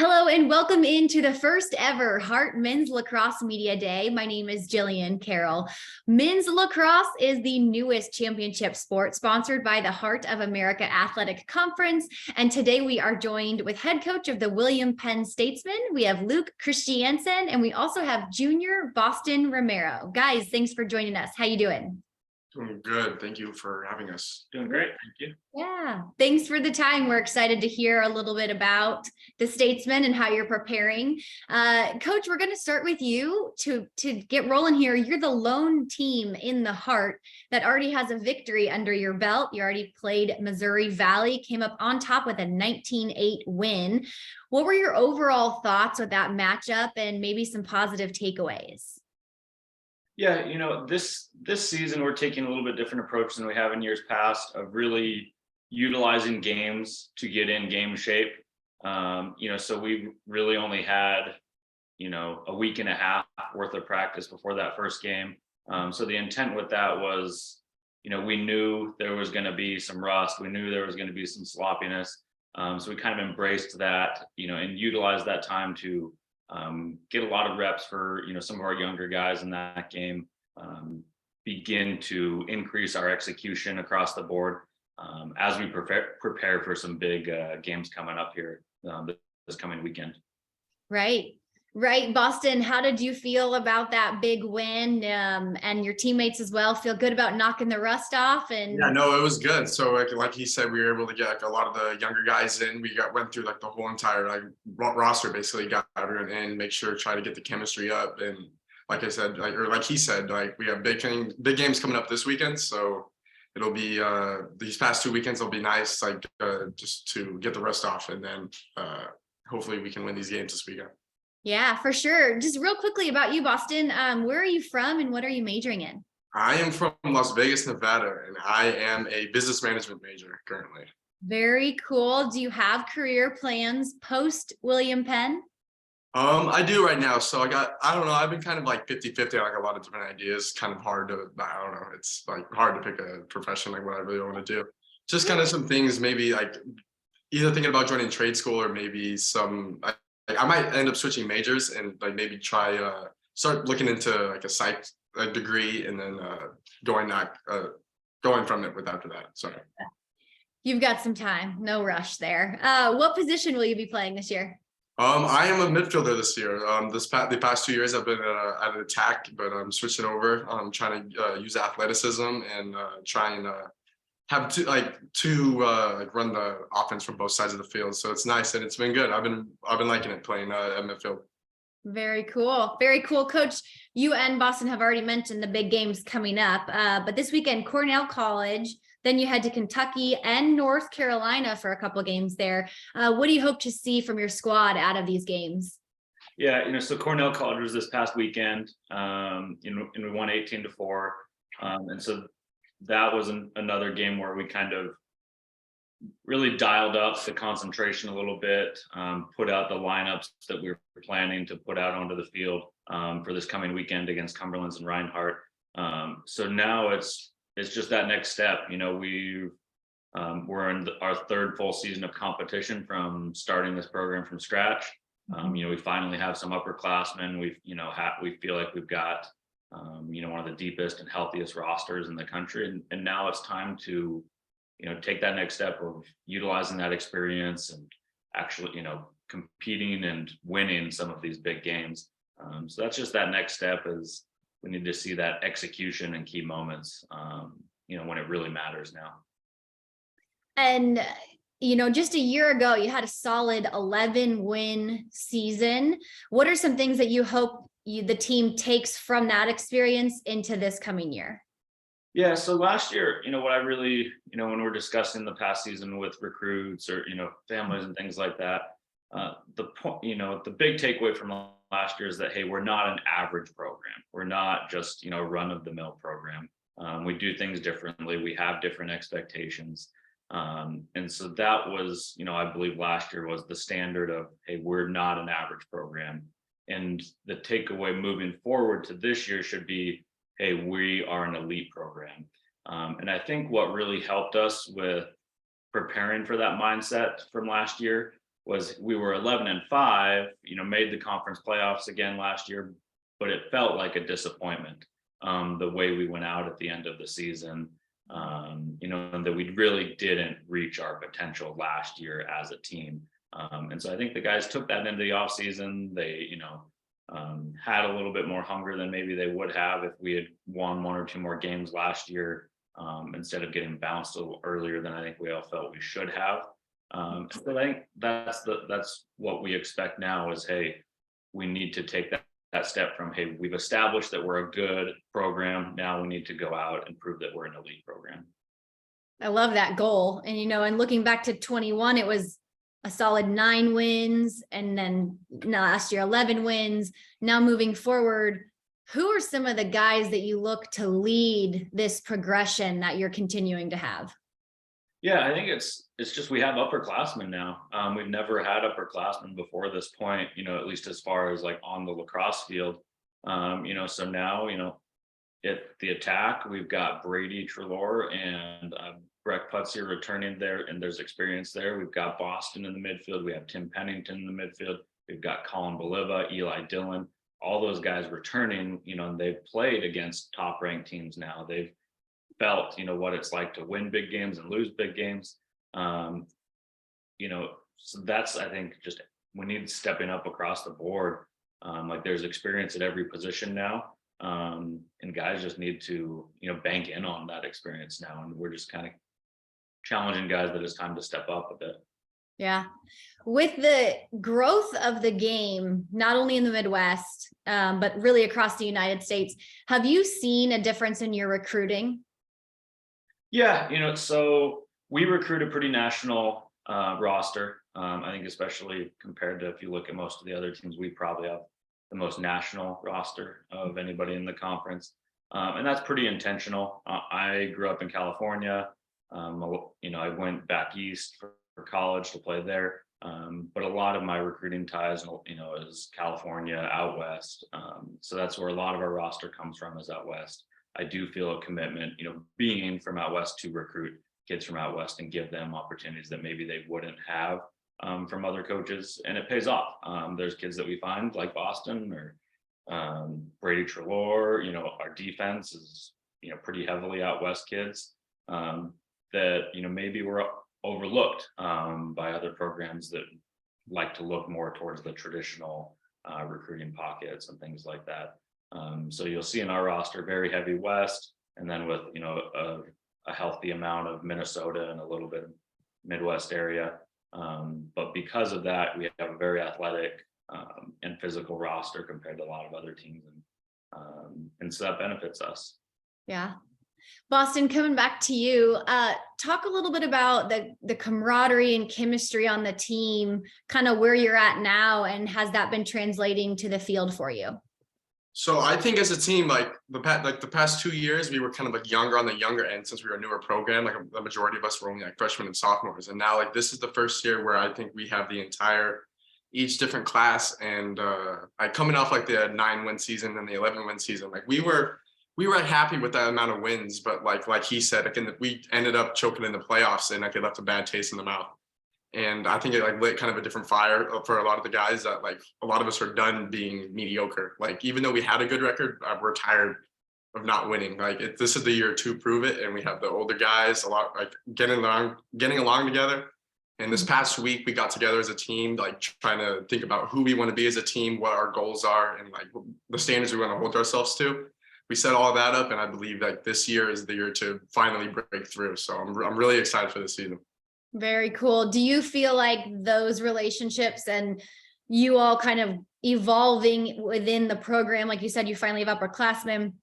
Hello and welcome into the first ever Hart Men's Lacrosse Media Day. My name is Jillian Carroll. Men's lacrosse is the newest championship sport sponsored by the Heart of America Athletic Conference. And today we are joined with head coach of the William Penn Statesmen. We have Luke Christiansen and we also have junior Boston Romero. Guys, thanks for joining us. How you doing? Doing good. Thank you for having us. Doing great. Thank you. Yeah, thanks for the time. We're excited to hear a little bit about the Statesmen and how you're preparing. Coach, we're going to start with you to get rolling here. You're the lone team in the Heart that already has a victory under your belt. You already played Missouri Valley, came up on top with a 19-8 win. What were your overall thoughts with that matchup and maybe some positive takeaways? Yeah, this season we're taking a little bit different approach than we have in years past of really utilizing games to get in game shape. So we really only had, a week and a half worth of practice before that first game. So the intent with that was, we knew there was going to be some rust. We knew there was going to be some sloppiness. So we kind of embraced that, and utilized that time to get a lot of reps for some of our younger guys in that game, begin to increase our execution across the board as we prepare for some big games coming up here this coming weekend. Right. Boston, how did you feel about that big win, and your teammates as well? Feel good about knocking the rust off? And yeah, no, it was good. So like he said, we were able to get a lot of the younger guys in. We went through the whole entire roster, basically got everyone in, make sure try to get the chemistry up. And like I said, like he said, we have big games coming up this weekend. So it'll be these past 2 weekends will be nice, just to get the rust off, and then hopefully we can win these games this weekend. Yeah, for sure. Just real quickly about you, Boston. Where are you from and what are you majoring in? I am from Las Vegas, Nevada, and I am a business management major currently. Very cool. Do you have career plans post William Penn? I do right now. So I don't know, I've been kind of 50-50, a lot of different ideas. Kind of hard to, I don't know, it's hard to pick a profession what I really want to do. Just kind of some things, maybe either thinking about joining trade school or maybe I might end up switching majors and maybe try start looking into a psych degree, and then going from it after that. Sorry. You've got some time, no rush there. What position will you be playing this year? I am a midfielder this year. The past 2 years I've been at an attack, but I'm switching over. I'm trying to use athleticism and trying to have to run the offense from both sides of the field. So it's nice and it's been good. I've been liking it playing at midfield. Very cool. Very cool. Coach, you and Boston have already mentioned the big games coming up, but this weekend, Cornell College, then you head to Kentucky and North Carolina for a couple of games there. What do you hope to see from your squad out of these games? Yeah, so Cornell College was this past weekend, and we won 18-4. And so that was another game where we kind of really dialed up the concentration a little bit, put out the lineups that we were planning to put out onto the field for this coming weekend against Cumberlands and Reinhardt. So now it's just that next step. We're in our third full season of competition from starting this program from scratch. We finally have some upperclassmen. We feel like we've got one of the deepest and healthiest rosters in the country, and now it's time to take that next step of utilizing that experience and actually competing and winning some of these big games. So that's just that next step, is we need to see that execution and key moments when it really matters now. And just a year ago you had a solid 11-win season. What are some things that you hope the team takes from that experience into this coming year? Yeah, so last year, what I really, when we're discussing the past season with recruits or, families and things like that, the point, the big takeaway from last year is that, hey, we're not an average program. We're not just, run of the mill program. We do things differently. We have different expectations. And so that was, I believe last year was the standard of, hey, we're not an average program. And the takeaway moving forward to this year should be, hey, we are an elite program. And I think what really helped us with preparing for that mindset from last year was we were 11-5, made the conference playoffs again last year, but it felt like a disappointment, the way we went out at the end of the season, and that we really didn't reach our potential last year as a team. And so I think the guys took that into the off season. They, had a little bit more hunger than maybe they would have if we had won 1 or 2 more games last year, instead of getting bounced a little earlier than I think we all felt we should have. So I think that's what we expect now is, hey, we need to take that step from, hey, we've established that we're a good program. Now we need to go out and prove that we're an elite program. I love that goal. And, and looking back to 21, it was a solid 9 wins. And then last year, 11 wins. Now moving forward, who are some of the guys that you look to lead this progression that you're continuing to have? Yeah, I think it's just we have upperclassmen now. We've never had upperclassmen before this point, at least as far as like on the lacrosse field. So now, at the attack, we've got Brady Trelaw and Breck Putzier returning there, and there's experience there. We've got Boston in the midfield. We have Tim Pennington in the midfield. We've got Colin Boliva, Eli Dillon, all those guys returning, and they've played against top ranked teams now. They've felt, what it's like to win big games and lose big games. So that's, I think, just we need stepping up across the board. Like there's experience at every position now. And guys just need to, bank in on that experience now. And we're just kind of challenging guys that it's time to step up a bit. Yeah. With the growth of the game, not only in the Midwest, but really across the United States, have you seen a difference in your recruiting? Yeah, so we recruit a pretty national roster. I think especially compared to if you look at most of the other teams, we probably have the most national roster of anybody in the conference. And that's pretty intentional. I grew up in California. I went back east for college to play there. But a lot of my recruiting ties, is California, out west. So that's where a lot of our roster comes from, is out west. I do feel a commitment, being from out west, to recruit kids from out west and give them opportunities that maybe they wouldn't have from other coaches, and it pays off. There's kids that we find like Boston or Brady Trelaw. Our defense is pretty heavily out west kids that maybe were overlooked by other programs that like to look more towards the traditional recruiting pockets and things like that. So you'll see in our roster very heavy west, and then with a healthy amount of Minnesota and a little bit of Midwest area. But because of that, we have a very athletic and physical roster compared to a lot of other teams, and so that benefits us. Yeah. Boston, coming back to you, talk a little bit about the camaraderie and chemistry on the team, kind of where you're at now, and has that been translating to the field for you? So I think as a team, like the past 2 years, we were kind of like younger on the younger end since we were a newer program. Like the majority of us were only like freshmen and sophomores, and now like this is the first year where I think we have the entire each different class, and like coming off like the 9-win season and the 11-win season, like we were happy with that amount of wins, but like he said, like we ended up choking in the playoffs, and like it left a bad taste in the mouth. And I think it like lit kind of a different fire for a lot of the guys that like a lot of us are done being mediocre. Like even though we had a good record, we're tired of not winning. Like this is the year to prove it, and we have the older guys a lot like getting along together. And this past week we got together as a team, like trying to think about who we want to be as a team, what our goals are, and like the standards we want to hold ourselves to. We set all of that up, and I believe like this year is the year to finally break through. So I'm really excited for this season. Very cool. Do you feel like those relationships and you all kind of evolving within the program, like you said, you finally have upperclassmen,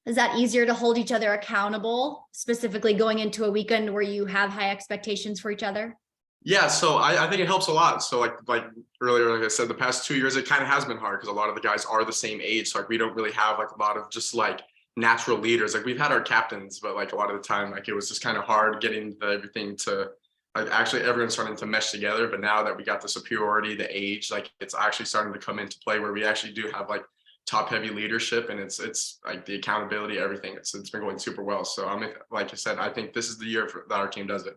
is that easier to hold each other accountable, specifically going into a weekend where you have high expectations for each other? Yeah, so I think it helps a lot. So like earlier, like I said, the past 2 years, it kind of has been hard because a lot of the guys are the same age. So like we don't really have like a lot of just like natural leaders. Like we've had our captains, but like a lot of the time, like it was just kind of hard getting everything to like actually everyone's starting to mesh together. But now that we got the superiority, the age, like it's actually starting to come into play where we actually do have like top heavy leadership, and it's like the accountability, everything. It's been going super well. So like I said, I think this is the year that our team does it.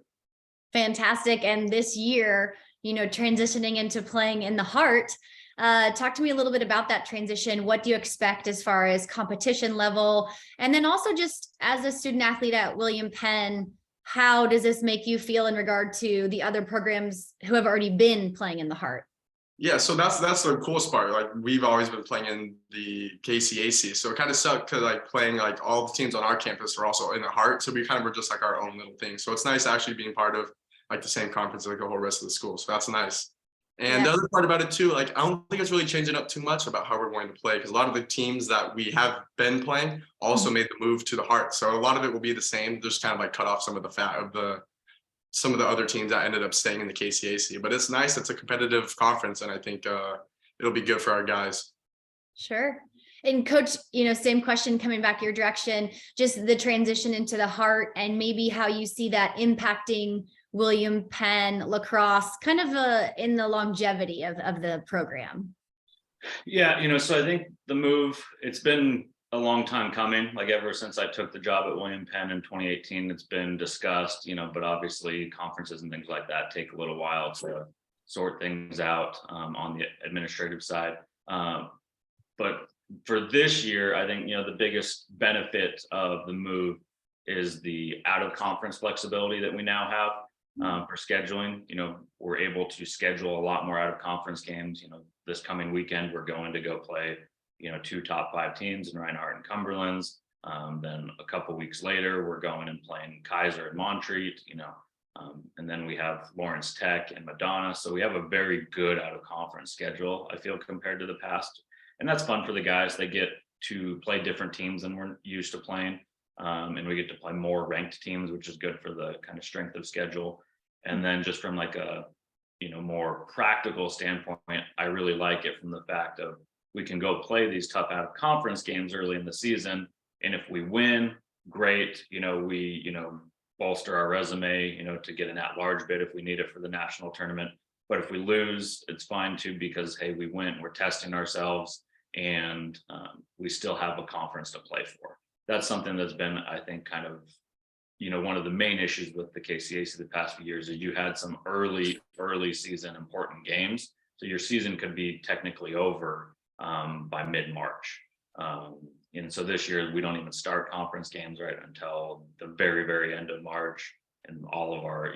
Fantastic. And this year, transitioning into playing in the Heart. Talk to me a little bit about that transition. What do you expect as far as competition level? And then also just as a student athlete at William Penn, how does this make you feel in regard to the other programs who have already been playing in the Heart? Yeah, so that's the coolest part. Like we've always been playing in the KCAC, so it kind of sucked because like playing like all the teams on our campus are also in the Heart, so we kind of were just like our own little thing. So it's nice actually being part of like the same conference as like the whole rest of the school. So that's nice. And the other part about it too, like I don't think it's really changing up too much about how we're going to play because a lot of the teams that we have been playing also made the move to the Heart. So a lot of it will be the same, just kind of like cut off some of the fat of some of the other teams that ended up staying in the KCAC. But it's nice. It's a competitive conference, and I think it'll be good for our guys. Sure. And coach, same question coming back your direction, just the transition into the Heart and maybe how you see that impacting William Penn lacrosse kind of in the longevity of the program. Yeah, so I think the move, it's been a long time coming, like ever since I took the job at William Penn in 2018, it's been discussed, but obviously conferences and things like that take a little while to sort things out on the administrative side. But for this year, I think, the biggest benefit of the move is the out of conference flexibility that we now have for scheduling. We're able to schedule a lot more out of conference games. This coming weekend, we're going to go play two top 5 teams in Reinhardt and Cumberlands. Then a couple weeks later, we're going and playing Kaiser and Montreat, and then we have Lawrence Tech and Madonna. So we have a very good out of conference schedule, I feel, compared to the past. And that's fun for the guys. They get to play different teams than we're used to playing. And we get to play more ranked teams, which is good for the kind of strength of schedule. And then just from like a, more practical standpoint, I really like it from the fact of we can go play these tough out of conference games early in the season. And if we win, great, we, bolster our resume, to get an at-large bid if we need it for the national tournament. But if we lose, it's fine too, because, hey, we went, we're testing ourselves, and we still have a conference to play for. That's something that's been, I think, kind of, one of the main issues with the KCAC the past few years is you had some early season important games. So your season could be technically over by mid-March. And so this year we don't even start conference games right until the very, very end of March. And all of our,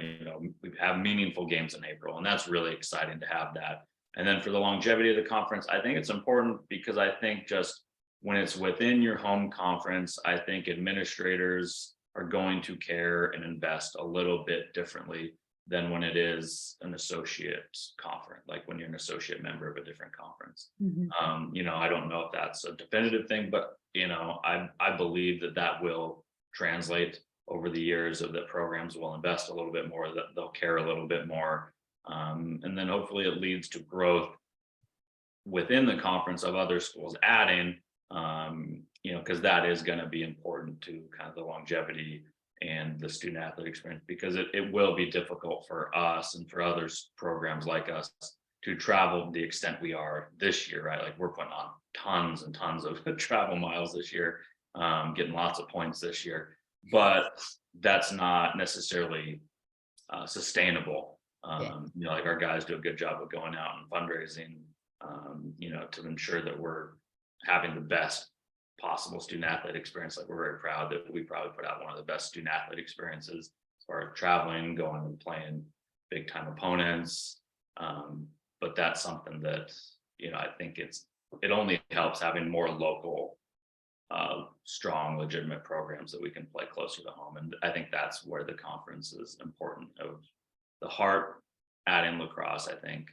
we have meaningful games in April, and that's really exciting to have that. And then for the longevity of the conference, I think it's important because I think just when it's within your home conference, I think administrators are going to care and invest a little bit differently than when it is an associate conference, like when you're an associate member of a different conference. I don't know if that's a definitive thing, but I believe that will translate over the years, of that programs will invest a little bit more, that they'll care a little bit more. And then hopefully it leads to growth within the conference of other schools adding, because that is going to be important to kind of the longevity and the student athlete experience, because it will be difficult for us and for other programs like us to travel the extent we are this year, right? Like we're putting on tons and tons of travel miles this year, getting lots of points this year, but that's not necessarily sustainable. Like our guys do a good job of going out and fundraising, to ensure that we're having the best possible student athlete experience. Like we're very proud that we probably put out one of the best student athlete experiences as far as traveling, going and playing big time opponents. But that's something that, I think it only helps having more local, strong, legitimate programs that we can play closer to home. And I think that's where the conference is important. Of the Heart, adding lacrosse, I think,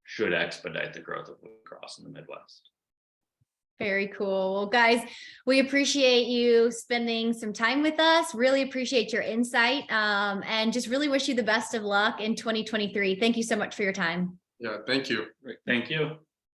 should expedite the growth of lacrosse in the Midwest. Very cool. Well, guys, we appreciate you spending some time with us. Really appreciate your insight, and just really wish you the best of luck in 2023. Thank you so much for your time. Yeah, thank you. Great. Thank you.